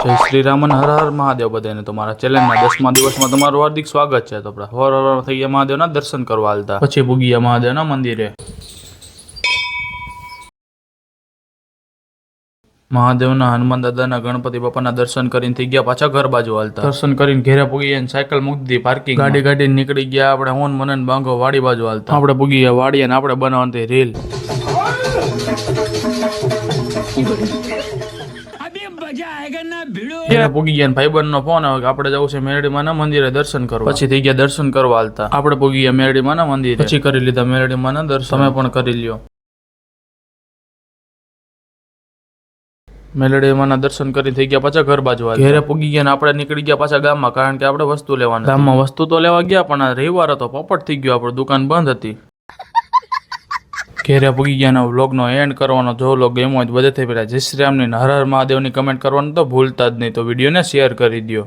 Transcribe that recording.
જય શ્રી રામ અને હર હર મહાદેવ બધાને તમારા ચેલેન્જના 10મા દિવસમાં તમારું હાર્દિક સ્વાગત છે. તો આપણે હર થઈ ગયા મહાદેવના દર્શન કરવા હાલતા, પછી પૂગી ગયા મહાદેવના મંદિરે. મહાદેવના, હનુમાન દાદાના, ગણપતિ બાપાના દર્શન કરીને થઈ ગયા પાછા ઘર બાજુ હાલતા. દર્શન કરીને ઘેરે પૂગી ગયા, સાયકલ મૂકી દીધી પાર્કિંગ, ગાડી નીકળી ગયા આપણે હોન મનન બાંગો વાડી બાજુ હાલતા. આપણે પૂગી ગયા વાડી અને આપણે બનાવવાની રીલ. પૂગી ગયા ભાઈબંધ નો ફોન આવે કે આપણે જવું છે મેરડીમાના મંદિરે દર્શન કરવા. પછી થઈ ગયા દર્શન કરવા હાલતા. આપણે પૂગી ગયા મેરડીમાના મંદિરે, પછી કરી લીધા મેરડીમાના દર્શન. તમે પણ કરી લ્યો. મેલડીમાંના દર્શન કરી થઈ ગયા પાછા ઘર બાજુ ઘેરે પૂગી ગયા ને આપણે નીકળી ગયા પાછા ગામમાં, કારણ કે આપણે વસ્તુ લેવાના. ગામમાં વસ્તુ તો લેવા ગયા પણ આ રવિવાર હતો, પોપટ થઈ ગયો, આપણે દુકાન બંધ હતી. ઘેરે પૂગી ગયા વ્લોગ નો એન્ડ કરવાનો. જો વ્લોગ ગમ્યો હોય તો બધે થઈ પેલા જય શ્રી રામની હર હર મહાદેવની કમેન્ટ કરવાનું તો ભૂલતા જ નહીં. તો વિડીયોને શેર કરી દો.